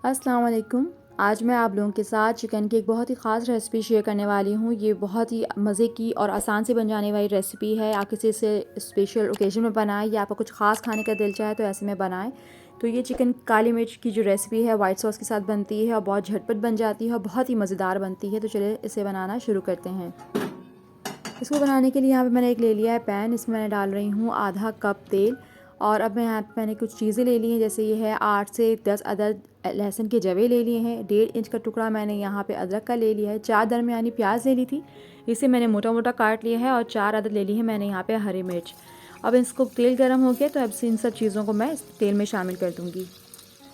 अस्सलाम वालेकुम। आज मैं आप लोगों के साथ चिकन की एक बहुत ही ख़ास रेसिपी शेयर करने वाली हूँ। ये बहुत ही मज़े की और आसान से बन जाने वाली रेसिपी है। आप किसी से स्पेशल ओकेज़न में बनाएं या आपको कुछ ख़ास खाने का दिल चाहे तो ऐसे में बनाएं। तो ये चिकन काली मिर्च की जो रेसिपी है वाइट सॉस के साथ बनती है और बहुत झटपट बन जाती है और बहुत ही मज़ेदार बनती है। तो चलिए इसे बनाना शुरू करते हैं। इसको बनाने के लिए यहाँ पे मैंने एक ले लिया है पैन। इसमें मैं डाल रही हूँ आधा कप तेल और अब मैं यहाँ पे मैंने कुछ चीज़ें ले ली हैं, जैसे ये है 8 से 10 अदद लहसुन के जवे ले लिए हैं। 1.5 इंच का टुकड़ा मैंने यहाँ पे अदरक का ले लिया है। 4 दरमियानी प्याज ले ली थी, इसे मैंने मोटा मोटा काट लिया है और 4 अदद ले ली है मैंने यहाँ पे हरी मिर्च। अब इसको तेल गर्म हो गया तो अब इन सब चीज़ों को मैं इस तेल में शामिल कर दूँगी।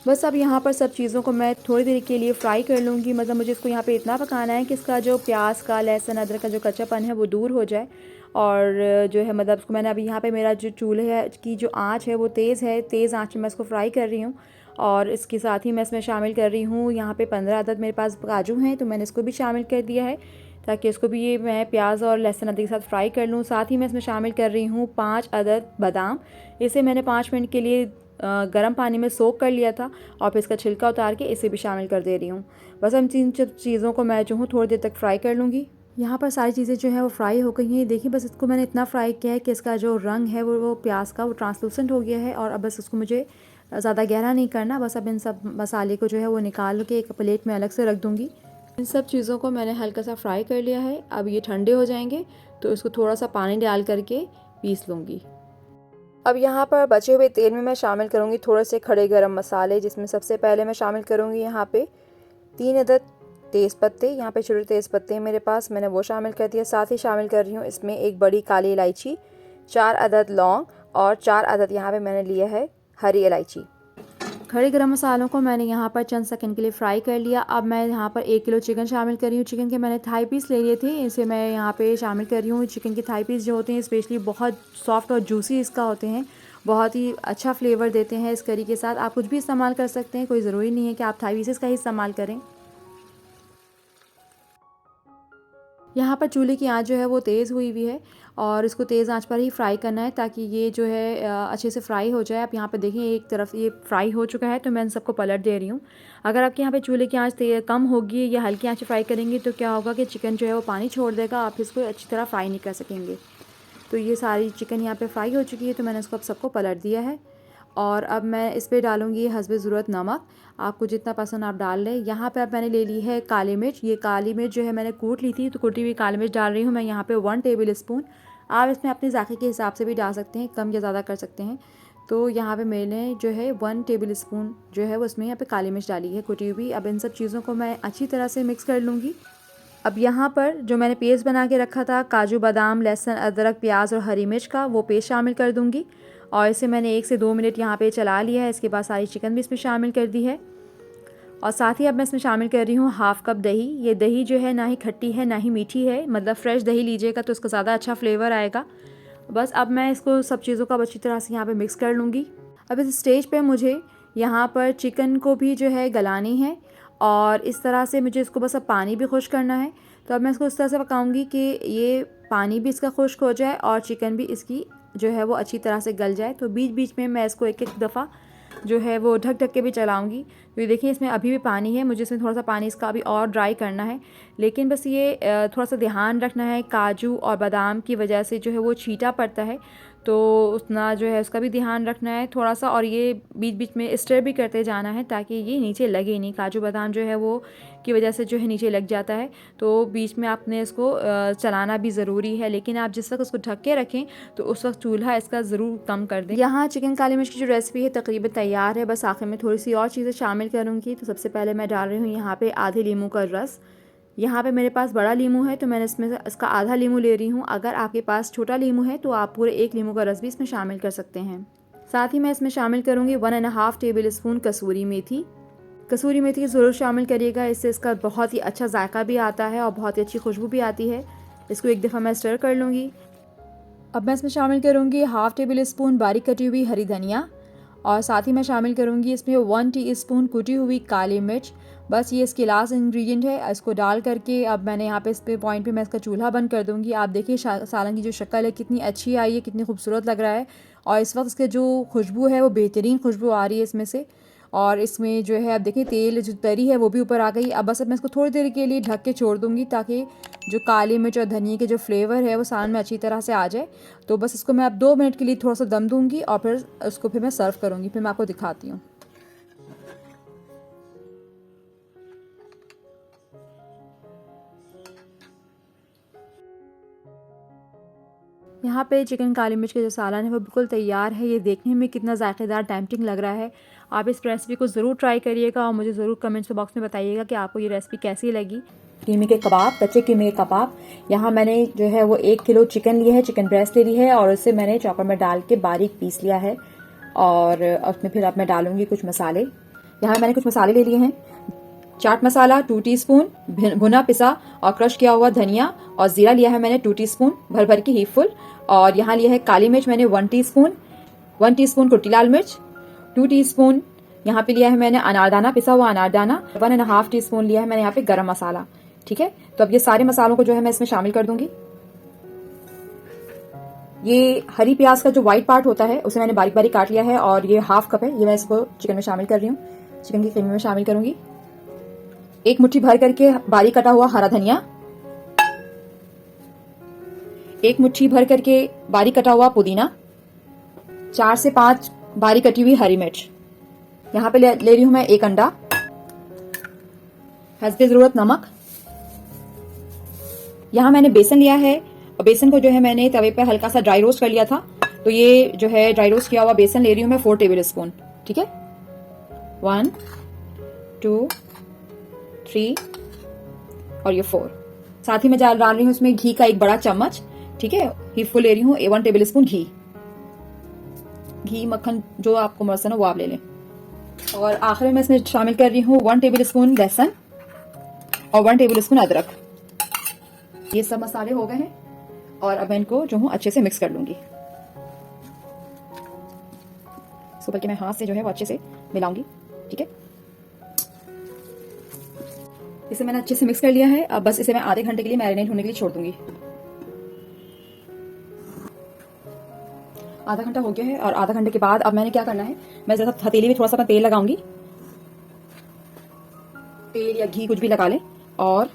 बस अब यहाँ पर सब चीज़ों को मैं थोड़ी देर के लिए फ्राई कर लूँगी। मतलब मुझे इसको यहाँ पे इतना पकाना है कि इसका जो प्याज का, लहसुन, अदरक का जो कच्चापन है वो दूर हो जाए। और जो है मतलब इसको मैंने अभी यहाँ पे मेरा जो चूल्हे की जो आँच है वो तेज़ है, तेज़ आँच में मैं इसको फ्राई कर रही हूँ। और इसके साथ ही मैं इसमें शामिल कर रही हूँ यहाँ पे 15 अदद मेरे पास काजू हैं, तो मैंने इसको भी शामिल कर दिया है ताकि इसको भी ये मैं प्याज और लहसुन अदरक के साथ फ्राई कर लूँ। साथ ही मैं इसमें शामिल कर रही हूँ 5 अदद बादाम। इसे मैंने 5 मिनट के लिए गर्म पानी में सोक कर लिया था और फिर इसका छिलका उतार के इसे भी शामिल कर दे रही हूँ। बस हम इन चीज़ों को मैं जो हूँ थोड़ी देर तक फ्राई कर लूँगी। यहाँ पर सारी चीज़ें जो है वो फ्राई हो गई हैं। देखिए बस इसको मैंने इतना फ्राई किया है कि इसका जो रंग है वो प्याज का वो ट्रांसलूसेंट हो गया है। और अब बस इसको मुझे ज़्यादा गहरा नहीं करना। बस अब इन सब मसाले को जो है वो निकाल के एक प्लेट में अलग से रख दूँगी। इन सब चीज़ों को मैंने हल्का सा फ्राई कर लिया है। अब ये ठंडे हो जाएंगे तो इसको थोड़ा सा पानी डाल करके पीस लूँगी। अब यहाँ पर बचे हुए तेल में मैं शामिल करूँगी थोड़े से खड़े गरम मसाले, जिसमें सबसे पहले मैं शामिल करूँगी यहाँ पे 3 अदद तेज़ पत्ते। यहाँ पे छोटे तेज़ पत्ते हैं मेरे पास, मैंने वो शामिल कर दिया। साथ ही शामिल कर रही हूँ इसमें एक बड़ी काली इलायची, 4 अदद लौंग और 4 अदद यहाँ पे मैंने लिया है हरी इलायची। खड़े गरम मसालों को मैंने यहाँ पर चंद सेकंड के लिए फ्राई कर लिया। अब मैं यहाँ पर 1 किलो चिकन शामिल कर रही हूँ। चिकन के मैंने थाई पीस ले लिए थे, इसे मैं यहाँ पे शामिल कर रही हूँ। चिकन के थाई पीस जो होते हैं स्पेशली बहुत सॉफ्ट और जूसी इसका होते हैं, बहुत ही अच्छा फ्लेवर देते हैं इस करी के साथ। आप कुछ भी इस्तेमाल कर सकते हैं, कोई ज़रूरी नहीं है कि आप थाई पीसेस का ही इस्तेमाल करें। यहाँ पर चूल्हे की आंच जो है वो तेज़ हुई हुई है और इसको तेज़ आंच पर ही फ्राई करना है ताकि ये जो है अच्छे से फ्राई हो जाए। आप यहाँ पे देखें एक तरफ ये फ्राई हो चुका है तो मैं इन सबको पलट दे रही हूँ। अगर आपके यहाँ पे चूल्हे की आंच कम होगी या हल्की आंच फ्राई करेंगे तो क्या होगा कि चिकन जो है वो पानी छोड़ देगा, आप इसको अच्छी तरह फ्राई नहीं कर सकेंगे। तो ये सारी चिकन यहाँ पर फ्राई हो चुकी है तो मैंने इसको अब सबको पलट दिया है। और अब मैं इस पर डालूँगी हस्बे ज़रूरत नमक, आपको जितना पसंद आप डाल लें। यहाँ पे अब मैंने ले ली है काली मिर्च। ये काली मिर्च जो है मैंने कूट ली थी, तो कूटी हुई काली मिर्च डाल रही हूँ मैं यहाँ पे 1 टेबल स्पून। आप इसमें अपने ज़ायक़े के हिसाब से भी डाल सकते हैं, कम या ज़्यादा कर सकते हैं। तो यहाँ पे मैंने जो है 1 टेबल स्पून जो है वो इसमें यहाँ पे काली मिर्च डाली है कुटी हुई। अब इन सब चीज़ों को मैं अच्छी तरह से मिक्स कर लूँगी। अब यहाँ पर जो मैंने पेस्ट बना के रखा था काजू, बादाम, लहसुन, अदरक, प्याज और हरी मिर्च का, वो पेस्ट शामिल कर दूँगी और इसे मैंने 1 से 2 मिनट यहाँ पे चला लिया है। इसके बाद सारी चिकन भी इसमें शामिल कर दी है और साथ ही अब मैं इसमें शामिल कर रही हूँ हाफ़ कप दही। ये दही जो है ना ही खट्टी है ना ही मीठी है, मतलब फ्रेश दही लीजिएगा तो इसका ज़्यादा अच्छा फ्लेवर आएगा। बस अब मैं इसको सब चीज़ों को अच्छी तरह से यहाँ पे मिक्स कर लूँगी। अब इस स्टेज पे मुझे यहाँ पर चिकन को भी जो है गलानी है और इस तरह से मुझे इसको बस अब पानी भी खुश्क करना है। तो अब मैं इसको इस तरह से पकाऊंगी कि ये पानी भी इसका खुश्क हो जाए और चिकन भी इसकी जो है वो अच्छी तरह से गल जाए। तो बीच बीच में मैं इसको एक एक दफ़ा जो है वो ढक ढक के भी चलाऊंगी। तो ये देखिए इसमें अभी भी पानी है, मुझे इसमें थोड़ा सा पानी इसका अभी और ड्राई करना है। लेकिन बस ये थोड़ा सा ध्यान रखना है, काजू और बादाम की वजह से जो है वो छींटा पड़ता है, तो उतना जो है उसका भी ध्यान रखना है थोड़ा सा। और ये बीच बीच में स्टर भी करते जाना है ताकि ये नीचे लगे नहीं। काजू बादाम जो है वो की वजह से जो है नीचे लग जाता है, तो बीच में आपने इसको चलाना भी ज़रूरी है। लेकिन आप जिस वक्त उसको ढक के रखें तो उस वक्त चूल्हा इसका ज़रूर कम कर दें। यहाँ चिकन काली मिर्च की जो रेसिपी है तकरीबन तैयार है। बस आखिर में थोड़ी सी और चीज़ें शामिल करूँगी। तो सबसे पहले मैं डाल रही हूँ यहाँ पे आधे लीमू का रस। यहाँ पे मेरे पास बड़ा लीमू है तो मैंने इसमें से इसका आधा लीमू ले रही हूँ। अगर आपके पास छोटा लीमू है तो आप पूरे 1 लीमू का रस भी इसमें शामिल कर सकते हैं। साथ ही मैं इसमें शामिल करूँगी 1.5 टेबल स्पून कसूरी मेथी। कसूरी मेथी ज़रूर शामिल करिएगा, इससे इसका बहुत ही अच्छा जायका भी आता है और बहुत ही अच्छी खुशबू भी आती है। इसको एक दफ़ा मैं स्टर कर लूँगी। अब मैं इसमें शामिल करूँगी 1/2 टेबल स्पून बारीक कटी हुई हरी धनिया और साथ ही मैं शामिल करूँगी इसमें 1 टीस्पून कुटी हुई काली मिर्च। बस ये इसके लास्ट इंग्रेडिएंट है। इसको डाल करके अब मैंने यहाँ पे इस पे पॉइंट पे मैं इसका चूल्हा बंद कर दूँगी। आप देखिए सालन की जो शक्ल है कितनी अच्छी आई है, कितनी खूबसूरत लग रहा है और इस वक्त इसके जो खुशबू है वो बेहतरीन खुशबू आ रही है इसमें से। और इसमें जो है अब देखिए तेल जो तरी है वो भी ऊपर आ गई। अब बस मैं इसको थोड़ी देर के लिए ढक के छोड़ दूँगी ताकि जो काली मिर्च और धनिया के जो फ्लेवर है वो सालन में अच्छी तरह से आ जाए। तो बस इसको मैं अब 2 मिनट के लिए थोड़ा सा दम दूँगी और फिर उसको फिर मैं सर्व करूँगी। फिर मैं आपको दिखाती हूँ। यहाँ पे चिकन काली मिर्च का जो सालन है वो बिल्कुल तैयार है। ये देखने में कितना ज़ायक़ेदार टेम्पटिंग लग रहा है। आप इस रेसिपी को ज़रूर ट्राई करिएगा और मुझे ज़रूर कमेंट्स बॉक्स में बताइएगा कि आपको ये रेसिपी कैसी लगी। कीमे के कबाब, कच्चे कीमे के कबाब। यहाँ मैंने जो है वो 1 किलो चिकन लिया है, चिकन ब्रेस्ट ले ली है और उसे मैंने चॉपर में डाल के बारीक पीस लिया है। और उसमें फिर अब मैं डालूंगी कुछ मसाले। यहाँ मैंने कुछ मसाले ले लिए हैं। चाट मसाला 2 टीस्पून, भुना पिसा और क्रश किया हुआ धनिया और जीरा लिया है मैंने 2 टीस्पून भर भर की हीप फुल। और यहाँ लिया है काली मिर्च मैंने 1 टीस्पून, 1 टीस्पून कुटी लाल मिर्च, 2 टीस्पून यहाँ पे लिया है मैंने अनारदाना, पिसा हुआ अनारदाना, 1.5 टीस्पून लिया है मैंने यहाँ पे गरम मसाला। ठीक है, तो अब ये सारे मसालों को जो है मैं इसमें शामिल कर दूंगी। ये हरी प्याज का जो व्हाइट पार्ट होता है उसे मैंने बारीक बारीक काट लिया है और ये 1/2 कप है। ये मैं इसको चिकन में शामिल कर रही हूँ, चिकन की कीमे में शामिल करूंगी। 1 मुट्ठी भर करके बारीक कटा हुआ हरा धनिया, 1 मुट्ठी भर करके बारीक कटा हुआ पुदीना, 4 से 5 बारीक कटी हुई हरी मिर्च। यहाँ पे ले रही हूं मैं 1 अंडा, हस्बे जरूरत नमक। यहाँ मैंने बेसन लिया है और बेसन को जो है मैंने तवे पे हल्का सा ड्राई रोस्ट कर लिया था। तो ये जो है ड्राई रोस्ट किया हुआ बेसन ले रही हूँ मैं 4 टेबल स्पून। ठीक है, 1 2 3 और ये 4। साथ ही मैं डाल रही हूँ इसमें घी का 1 बड़ा चम्मच। ठीक है, ही फुल ले रही हूँ 1 टेबल स्पून घी मक्खन जो आपको पसंद हो वो आप ले लें। और आखिर में मैं इसमें शामिल कर रही हूँ 1 टेबल स्पून लहसुन और 1 टेबल स्पून अदरक। ये सब मसाले हो गए हैं और अब मैं इनको जो हूँ अच्छे से मिक्स कर लूंगी। इसको बल्कि मैं हाथ से जो है वो अच्छे से मिलाऊंगी। ठीक है, इसे मैंने अच्छे से मिक्स कर लिया है। अब बस इसे मैं आधे घंटे के लिए मैरिनेट होने के लिए छोड़ दूंगी। आधा घंटा हो गया है और आधा घंटे के बाद अब मैंने क्या करना है, मैं जरा हथेली में थोड़ा सा मैं तेल लगाऊंगी। तेल या घी कुछ भी लगा लें और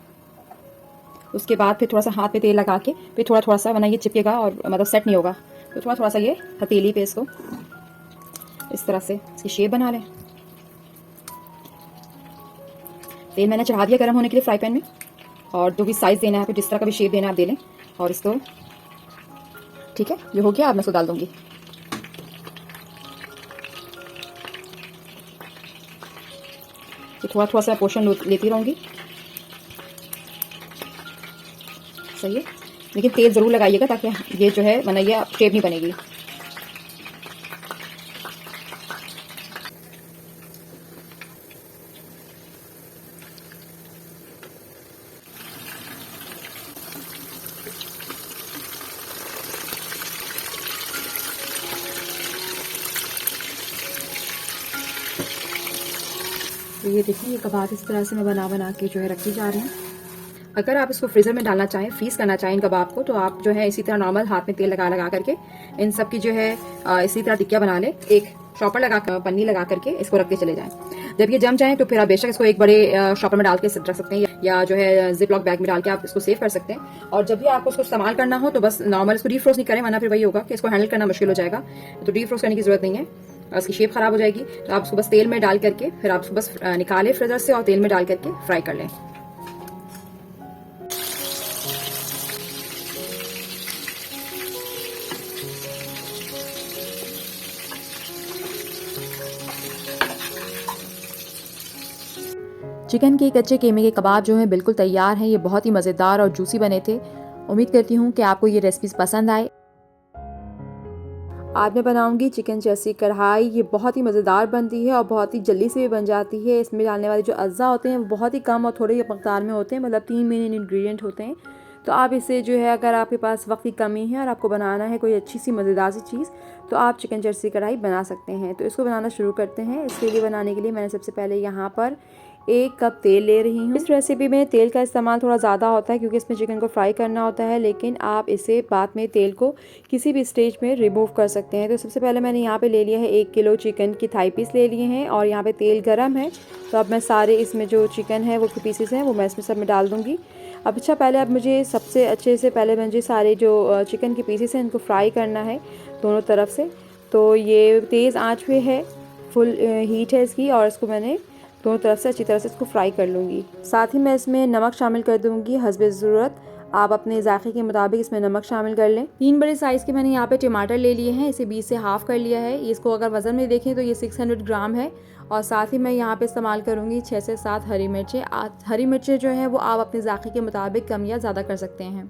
उसके बाद फिर थोड़ा सा हाथ पे तेल लगा के फिर थोड़ा थोड़ा सा, वरना ये चिपकेगा और मतलब सेट नहीं होगा। तो थोड़ा थोड़ा सा ये हथेली पे इसको इस तरह से इसकी शेप बना लें। तेल मैंने चढ़ा दिया गर्म होने के लिए फ्राई पैन में और जो भी साइज देना है फिर जिस तरह का भी शेप देना है आप दे लें। और इसको ठीक है, ये हो गया। अब मैं इसको डाल दूंगी। तो थोड़ा थोड़ा सा पोर्शन लेती रहूंगी। सही है, लेकिन तेल जरूर लगाइएगा ताकि ये जो है वरना ये शेप नहीं बनेगी। तो ये देखिए, ये कबाब इस तरह से मैं बना के जो है रखी जा रही हूँ। अगर आप इसको फ्रीजर में डालना चाहें, फ्रीज करना चाहें इन कबाब को, तो आप जो है इसी तरह नॉर्मल हाथ में तेल लगा करके इन सब की जो है इसी तरह टिक्किया बना ले। एक शॉपर लगा कर, पन्नी लगा करके इसको रखते चले जाएं। जब ये जम जाए तो फिर आप बेशक इसको एक बड़े शॉपर में डाल के रख सकते हैं या जो है जिप लॉक बैग में डाल के आप इसको सेव कर सकते हैं। और जब भी आपको उसको इस्तेमाल करना हो तो बस नॉर्मल इसको डीफ्रोस्ट नहीं करें, वरना फिर वही होगा कि इसको हैंडल करना मुश्किल हो जाएगा। तो डीफ्रोस्ट करने की जरूरत नहीं है, उसकी शेप खराब हो जाएगी। तो आप उसको बस तेल में डाल करके फिर आप उसको बस निकालें फ्रीजर से और तेल में डाल करके फ्राई कर लें। चिकन के कच्चे कीमे के कबाब जो हैं बिल्कुल तैयार हैं। ये बहुत ही मज़ेदार और जूसी बने थे। उम्मीद करती हूँ कि आपको ये रेसिपीज़ पसंद आए। आज मैं बनाऊंगी चिकन चेस्सी कढ़ाई। ये बहुत ही मज़ेदार बनती है और बहुत ही जल्दी से भी बन जाती है। इसमें डालने वाले जो अज्जा होते हैं वो बहुत ही कम और थोड़े मकदार में होते हैं, मतलब 3 मेन इंग्रेडिएंट होते हैं। तो आप इसे जो है, अगर आपके पास वक्त की कमी है और आपको बनाना है कोई अच्छी सी मज़ेदार सी चीज़, तो आप चिकन चेस्सी कढ़ाई बना सकते हैं। तो इसको बनाना शुरू करते हैं। इसके लिए बनाने के लिए मैंने सबसे पहले यहाँ पर 1 कप तेल ले रही हूँ। इस रेसिपी में तेल का इस्तेमाल थोड़ा ज़्यादा होता है क्योंकि इसमें चिकन को फ्राई करना होता है, लेकिन आप इसे बाद में तेल को किसी भी स्टेज में रिमूव कर सकते हैं। तो सबसे पहले मैंने यहाँ पे ले लिया है 1 किलो चिकन की थाई पीस ले लिए हैं और यहाँ पे तेल गरम है। तो अब मैं सारे इसमें जो चिकन है वो पीसेस हैं वो मैं इसमें सब में डाल दूँगी। अब अच्छा पहले अब मुझे सबसे अच्छे से पहले मुझे सारे जो चिकन के पीसेस हैं इनको फ्राई करना है दोनों तरफ से। तो ये तेज़ आंच पे है, फुल हीट है इसकी, और इसको मैंने दोनों तरफ से अच्छी तरह से इसको फ्राई कर लूँगी। साथ ही मैं इसमें नमक शामिल कर दूँगी हस्बे ज़रूरत। आप अपने ज़ायक़े के मुताबिक इसमें नमक शामिल कर लें। 3 बड़े साइज़ के मैंने यहाँ पे टमाटर ले लिए हैं, इसे 20 से हाफ़ कर लिया है। इसको अगर वज़न में देखें तो ये 600 ग्राम है। और साथ ही मैं यहाँ पे इस्तेमाल करूँगी 6 से 7 हरी मिर्चें। हरी मिर्चें जो हैं वो आप अपने ज़ायक़े के मुताबिक कम या ज़्यादा कर सकते हैं।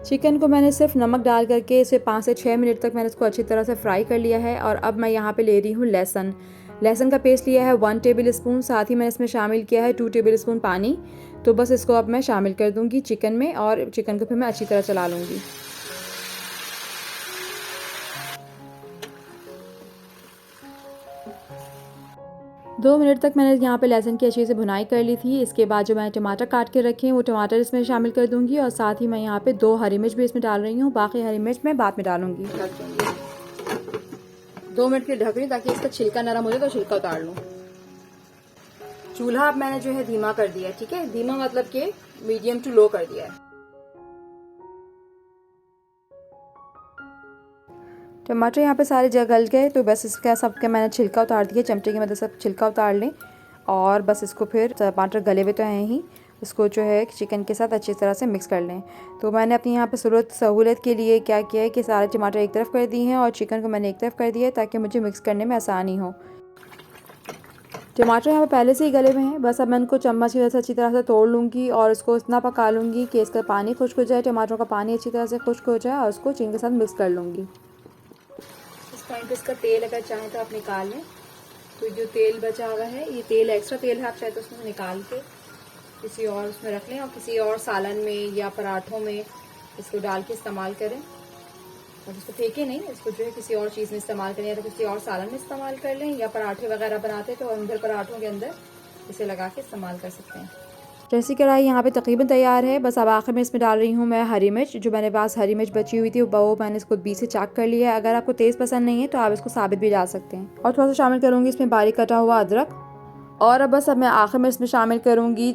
चिकन को मैंने सिर्फ नमक डाल करके इसे 5 से 6 मिनट तक मैंने इसको अच्छी तरह से फ्राई कर लिया है। और अब मैं यहाँ पे ले रही हूँ लहसुन का पेस्ट लिया है 1 टेबल स्पून। साथ ही मैंने इसमें शामिल किया है 2 टेबल स्पून पानी। तो बस इसको अब मैं शामिल कर दूँगी चिकन में और चिकन को फिर मैं अच्छी तरह चला लूँगी। दो मिनट तक मैंने यहाँ पे लहसुन की अच्छे से भुनाई कर ली थी। इसके बाद जो मैंने टमाटर काट के रखे हैं वो टमाटर इसमें शामिल कर दूँगी और साथ ही मैं यहाँ पे 2 हरी मिर्च भी इसमें डाल रही हूँ। बाकी हरी मिर्च मैं बाद में डालूँगी। 2 मिनट के लिए ढक रही हूँ ताकि इसका छिलका नरम हो जाए तो छिलका उतार लूँ। चूल्हा अब मैंने जो है धीमा कर दिया है, ठीक है। धीमा मतलब कि मीडियम टू लो कर दिया है। टमाटर यहाँ पे सारे गल गए तो बस इसका सबके मैंने छिलका उतार दिया, चमचे की मदद से छिलका उतार लें। और बस इसको फिर टमाटर गले हुए तो हैं ही, इसको जो है चिकन के साथ अच्छी तरह से मिक्स कर लें। तो मैंने अपनी यहाँ पे सहूलत के लिए क्या किया है कि सारे टमाटर एक तरफ कर दिए हैं और चिकन को मैंने एक तरफ कर दिया है ताकि मुझे मिक्स करने में आसानी हो। टमाटर यहाँ पे पहले से ही गले हुए हैं। बस अब मैं इनको चम्मच की वजह से अच्छी तरह से तोड़ लूँगी और इसको इतना पका लूँगी कि इसका पानी खुश्क हो जाए, टमाटरों का पानी अच्छी तरह से खुश्क हो जाए और उसको चिकन के साथ मिक्स कर लूँगी। इस टाइम पे इसका तेल अगर चाहें तो आप निकाल लें। तो जो तेल बचा हुआ है ये तेल एक्स्ट्रा तेल है, आप चाहे तो उसमें निकाल के किसी और उसमें रख लें और किसी और सालन में या पराठों में इसको डाल के इस्तेमाल करें। और इसको फेंके नहीं, इसको जो है किसी और चीज़ में इस्तेमाल करें या तो किसी और सालन में इस्तेमाल कर लें, या पराठे वगैरह बनाते तो अंदर पराठों के अंदर इसे लगा के इस्तेमाल कर सकते हैं। जैसी कढ़ाई यहाँ पे तकरीबन तैयार है। बस अब आखिर में इसमें डाल रही हूँ मैं हरी मिर्च। जो मेरे पास हरी मिर्च बची हुई थी वो मैंने इसको 20 से चाक कर लिया है। अगर आपको तेज़ पसंद नहीं है तो आप इसको साबित भी डाल सकते हैं। और थोड़ा सा शामिल करूँगी इसमें बारीक कटा हुआ अदरक। और अब बस अब मैं आखिर में इसमें शामिल करूँगी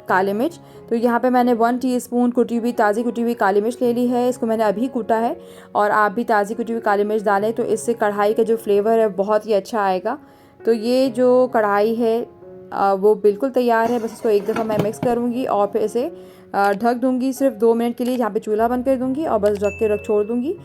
काली मिर्च। तो यहाँ पे मैंने 1 टीस्पून ताज़ी कुटी हुई काली मिर्च ले ली है। इसको मैंने अभी कूटा है और आप भी ताज़ी कुटी हुई काली मिर्च डालें तो इससे कढ़ाई का जो फ्लेवर है बहुत ही अच्छा आएगा। तो ये जो कढ़ाई है वो बिल्कुल तैयार है। बस इसको एक दफ़ा मैं मिक्स करूँगी और फिर इसे ढक दूँगी सिर्फ 2 मिनट के लिए। यहाँ पे चूल्हा बंद कर दूँगी और बस ढक के छोड़ दूँगी।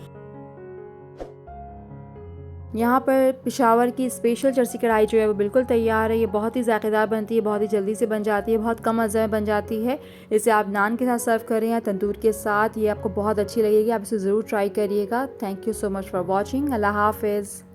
यहाँ पर पेशावर की स्पेशल चरसी कढ़ाई जो है वो बिल्कुल तैयार है। ये बहुत ही ज़ायकेदार बनती है, बहुत ही जल्दी से बन जाती है, बहुत कम अज़्ज़ा में बन जाती है। इसे आप नान के साथ सर्व करें या तंदूर के साथ, ये आपको बहुत अच्छी लगेगी। आप इसे ज़रूर ट्राई करिएगा। Thank you so much for watching. अल्लाह हाफ़िज़।